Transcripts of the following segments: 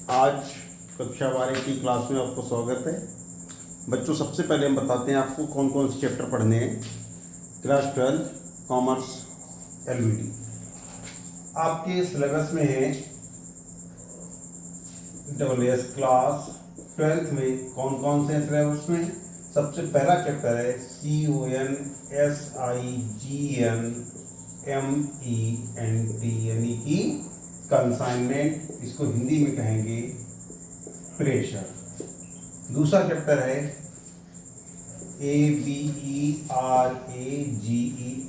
आज कक्षा 12 की क्लास में आपको स्वागत है। बच्चों, सबसे पहले हम बताते हैं आपको कौन कौन से चैप्टर पढ़ने हैं। क्लास 12 कॉमर्स एलवीडी आपके सिलेबस में है। डबल क्लास 12th में कौन कौन से सिलेबस में? सबसे पहला चैप्टर है CONSIGNMENT यानी कि कंसाइनमेंट, इसको हिंदी में कहेंगे प्रेशर। दूसरा चैप्टर है ABERAGE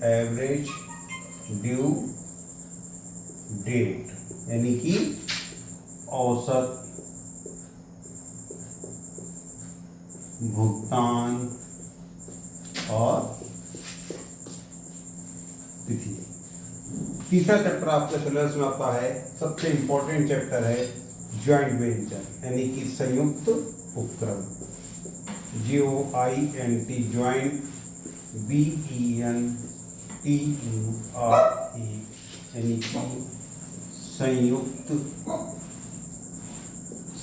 एवरेज ड्यू डेट यानी कि औसत भुगतान और तिथि। तीसरा चैप्टर आपके सिलेबस में आता है, सबसे इंपॉर्टेंट चैप्टर है ज्वाइंट वेंचर यानी कि संयुक्त उपक्रम। JOINT ज्वाइंट BENTURE यानी कि संयुक्त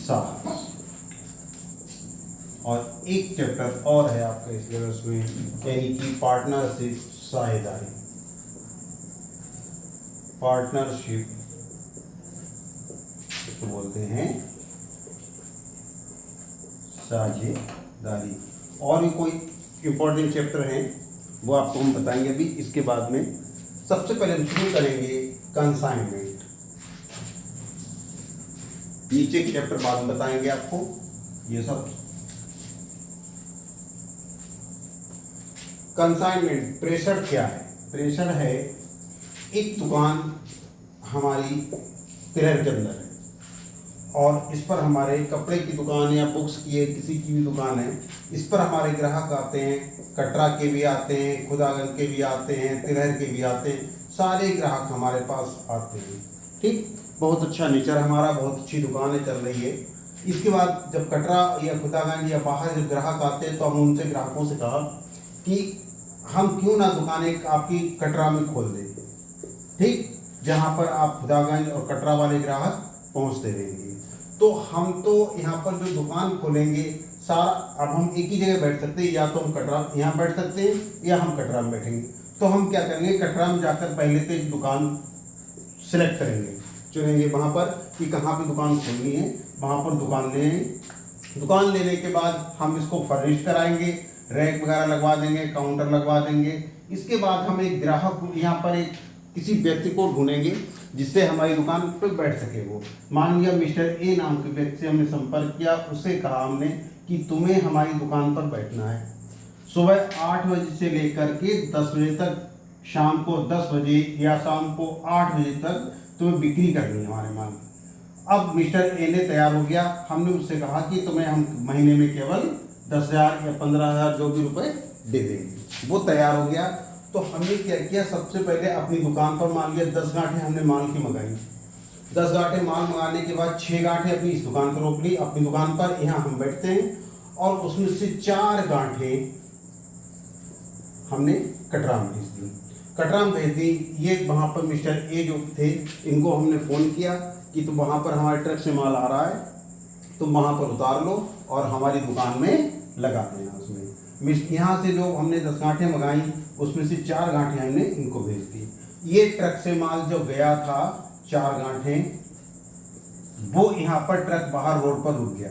साहस। और एक चैप्टर और है आपके सिलेबस में यानी कि पार्टनरशिप साझेदारी। पार्टनरशिप इसको बोलते हैं साझेदारी। और भी कोई इंपॉर्टेंट चैप्टर हैं वो आपको हम बताएंगे अभी इसके बाद में। सबसे पहले हम शुरू करेंगे कंसाइनमेंट। नीचे के चैप्टर बाद में बताएंगे आपको ये सब। कंसाइनमेंट प्रेशर क्या है? प्रेशर है एक दुकान हमारी शहर के अंदर है और इस पर हमारे कपड़े की दुकान या बुक्स की है, किसी की भी दुकान है, इस पर हमारे ग्राहक आते हैं। कटरा के भी आते हैं, खुदागंज के भी आते हैं, तिरहर के भी आते हैं, सारे ग्राहक हमारे पास आते हैं। ठीक, बहुत अच्छा नेचर हमारा, बहुत अच्छी दुकानें चल रही है। इसके बाद जब कटरा या खुदागंज या बाहर जब ग्राहक आते हैं तो हम उनसे ग्राहकों से कहा कि हम क्यों ना दुकानें आपकी कटरा में खोल दें, ठीक, जहाँ पर आप खुदागंज और कटरा वाले ग्राहक पहुँचते रहेंगे। तो हम तो यहाँ पर जो दुकान खोलेंगे सारा, अब हम एक ही जगह बैठ सकते हैं, या तो हम कटरा यहाँ बैठ सकते हैं या हम कटरा में बैठेंगे। तो हम क्या करेंगे, कटरा में जाकर पहले तो एक दुकान सिलेक्ट करेंगे, चुनेंगे वहाँ पर कि कहाँ पे दुकान खोलनी है, वहाँ पर दुकान लेंगे। दुकान लेने के बाद हम इसको फर्निश कराएंगे, रैक वगैरह लगवा देंगे, काउंटर लगवा देंगे। इसके बाद हम एक ग्राहक यहाँ पर एक किसी व्यक्ति को ढूंढेंगे जिससे हमारी दुकान पर बैठ सके। वो मान लिया मिस्टर ए नाम के व्यक्ति से हमने संपर्क किया, उससे कहा हमने कि तुम्हें हमारी दुकान पर बैठना है। सुबह 8 बजे से लेकर के 10 बजे तक, शाम को 10 बजे या शाम को 8 बजे तक तुम्हें बिक्री करनी है हमारे माल। अब मिस्टर ए ने तैयार हो गया, हमने उससे कहा कि तुम्हें हम महीने में केवल 10,000 या 15,000 जो भी रुपए दे देंगे। वो तैयार हो गया। तो हमने क्या किया, सबसे पहले अपनी दुकान पर मान लिया 10 गांठें हमने माल की मंगाई। 10 गांठें माल मंगाने के बाद 6 गांठें अपनी इस दुकान पर रोक ली, अपनी दुकान पर यहाँ हम बैठते हैं, और उसमें से 4 गांठें हमने कटरा में भेज दी। कटरा में भेज दी। ये वहाँ पर मिस्टर ए जो थे, इनको हमने फ़ोन किया कि तुम वहाँ पर हमारे ट्रक से माल आ रहा है, तुम वहाँ पर उतार लो और हमारी दुकान में लगा देना। उसमें यहाँ से जो हमने 10 गांठें मंगाई उसमें से 4 गांठें हमने इनको भेज दी। ये ट्रक से माल जो गया था 4 गांठें, वो यहाँ पर ट्रक बाहर रोड पर रुक गया।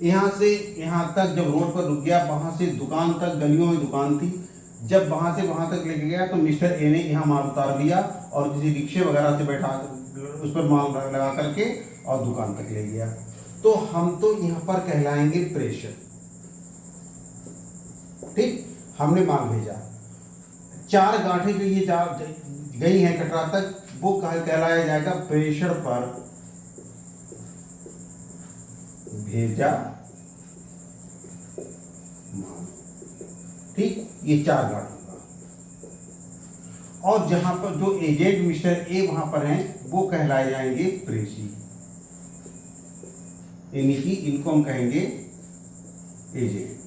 यहाँ से यहाँ तक जब रोड पर रुक गया, वहाँ से दुकान तक गलियों में दुकान थी, जब वहाँ से वहाँ तक लेके गया तो मिस्टर ए ने यहाँ माल उतार दिया और किसी रिक्शे वगैरह से बैठा उस पर माल लगा करके और दुकान तक ले गया। तो हम तो यहाँ पर कहलाएंगे प्रेशर। ठीक, हमने माल भेजा, 4 गांठें जो ये गई हैं कटरा तक, वो कहलाया जाएगा प्रेशर पर भेजा माल। ठीक, ये 4 गांठों का। और जहां पर जो एजेंट मिस्टर ए वहां पर हैं वो कहलाए जाएंगे प्रेषी, यानी कि इनको हम कहेंगे एजेंट।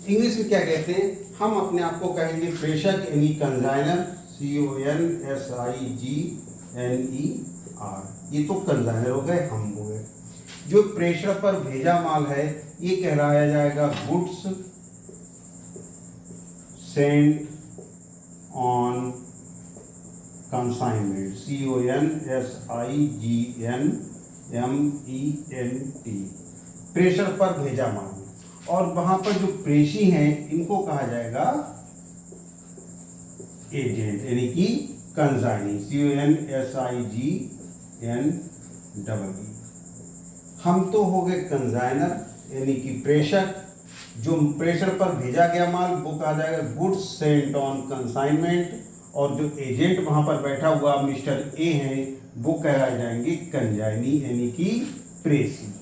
इंग्लिश में क्या कहते हैं, हम अपने आप को कहेंगे प्रेषक यानी कंसाइनर, CONSIGNER। ये तो कंसाइनर हो गए, हम हो गए। जो प्रेषण पर भेजा माल है ये कहलाया जाएगा goods Saint on consignment, CONSIGNMENT, प्रेषण पर भेजा माल। और वहां पर जो प्रेषी हैं इनको कहा जाएगा एजेंट यानी कि कंसाइनी, CONSIGNE। हम तो हो गए कंसाइनर यानी कि प्रेषक। जो प्रेषण पर भेजा गया माल वो कहा जाएगा गुड्स सेंट ऑन कंसाइनमेंट, और जो एजेंट वहां पर बैठा हुआ मिस्टर ए है वो कहलाए जाएंगे कंसाइनी यानी कि प्रेषी।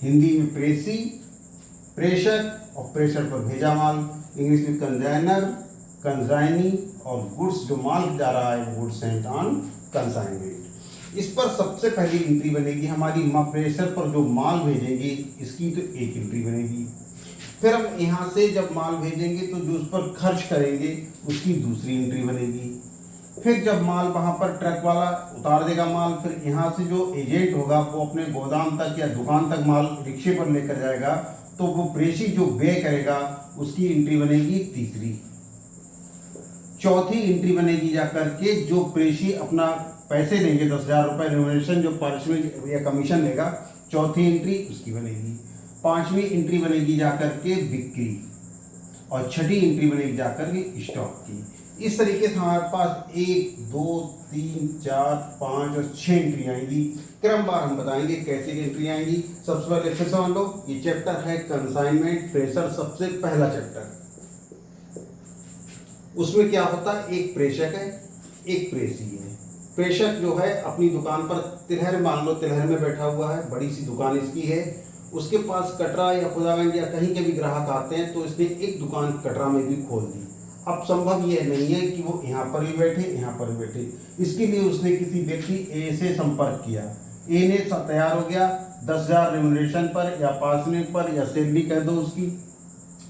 हिंदी में प्रेषी, प्रेषक और प्रेषण पर भेजा माल, इंग्लिश में कंसाइनर, कंसाइनी, और गुड्स जो माल जा रहा है वो गुड्स सेंट ऑन कंसाइनमेंट। इस पर सबसे पहली एंट्री बनेगी हमारी प्रेषण पर जो माल भेजेंगे इसकी तो एक एंट्री बनेगी। फिर हम यहाँ से जब माल भेजेंगे तो जो उस पर खर्च करेंगे उसकी दूसरी एंट्री बनेगी। फिर जब माल वहाँ पर ट्रक वाला उतार देगा माल, फिर यहाँ से जो एजेंट होगा वो अपने गोदाम तक या दुकान तक माल रिक्शे पर लेकर जाएगा, तो वो प्रेषी जो व्यय करेगा उसकी एंट्री बनेगी तीसरी। चौथी एंट्री बनेगी जाकर के जो प्रेषी अपना पैसे देंगे 10,000 रुपये रेम्युनरेशन जो पारिश्रमिक या कमीशन लेगा, चौथी एंट्री उसकी बनेगी। पांचवी एंट्री बनेगी जाकर के बिक्री, और छठी एंट्री बनेगी जाकर के स्टॉक की। इस तरीके से हमारे पास 1, 2, 3, 4, 5 और 6 एंट्री आएंगी। क्रमवार हम बताएंगे कैसे एंट्री आएंगी। सबसे पहले फिर समझ लो ये चैप्टर है कंसाइनमेंट प्रेषण, सबसे पहला चैप्टर। उसमें क्या होता है, एक प्रेषक है एक प्रेषी है। प्रेषक जो है अपनी दुकान पर तिलहर, मान लो तिलहर में बैठा हुआ है, बड़ी सी दुकान इसकी है, उसके पास कटरा या खुदागंज या कहीं के भी ग्राहक आते हैं तो इसने एक दुकान कटरा में भी खोल दी। अब संभव यह नहीं है कि वो यहाँ पर भी बैठे यहाँ पर भी बैठे, इसके लिए उसने किसी व्यक्ति ए से संपर्क किया। ए ने तैयार हो गया 10,000 रेम्युनरेशन पर या पारिश्रमिक पर या सैलरी कह दो उसकी,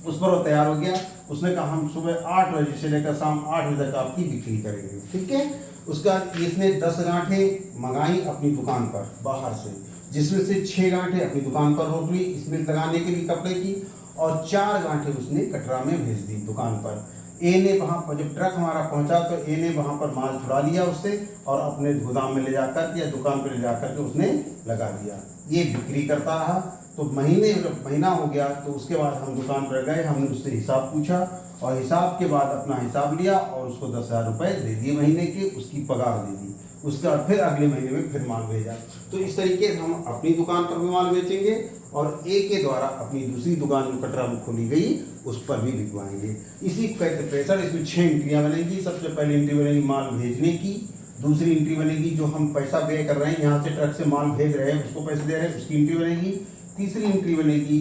उस पर वो तैयार हो गया। उसने कहा हम सुबह 8 बजे से लेकर शाम 8 बजे तक आपकी बिक्री करेंगे, ठीक है। उसका इसने 10 गांठें मंगाई अपनी दुकान पर बाहर से, जिसमें से 6 गांठें अपनी दुकान पर रोक ली इसमें लगाने के लिए कपड़े की, और 4 गांठें उसने कटरा में भेज दी दुकान पर। ए ने वहाँ पर जब ट्रक हमारा पहुंचा तो ए ने वहाँ पर माल छुड़ा लिया उससे और अपने गोदाम में ले जाकर या दुकान पर ले जाकर के उसने लगा दिया। ये बिक्री करता रहा। तो महीना हो गया तो उसके बाद हम दुकान पर गए, हमने उससे हिसाब पूछा और हिसाब के बाद अपना हिसाब लिया और उसको 10,000 रुपये दे दिए महीने के, उसकी पगार दे दी। उसका फिर अगले महीने में फिर माल भेजा। तो इस तरीके से हम अपनी दुकान पर भी माल बेचेंगे और ए के द्वारा अपनी दूसरी दुकान जो कटरा में खोली गई उस पर भी बिकवाएंगे। इसी कहते प्रेषण। इसमें 6 एंट्रियाँ बनेगी। सबसे पहली एंट्री बनेगी माल भेजने की, दूसरी एंट्री बनेगी जो हम पैसा व्यय कर रहे हैं, यहाँ से ट्रक से माल भेज रहे हैं उसको पैसे दे रहे हैं, उसकी एंट्री बनेगी। तीसरी एंट्री बनेगी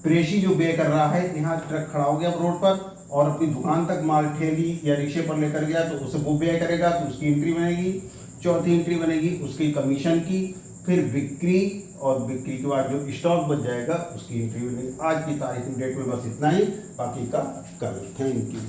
प्रेषी जो व्यय कर रहा है, यहाँ ट्रक खड़ा हो गया रोड पर और अपनी दुकान तक माल ठेली या रिक्शे पर लेकर गया तो उसे वो व्यय करेगा तो उसकी एंट्री बनेगी। चौथी एंट्री बनेगी उसकी कमीशन की, फिर बिक्री, और बिक्री के बाद जो स्टॉक बच जाएगा उसकी एंट्री बनेगी। आज की तारीख में डेट में बस इतना ही, बाकी का कल। Thank you.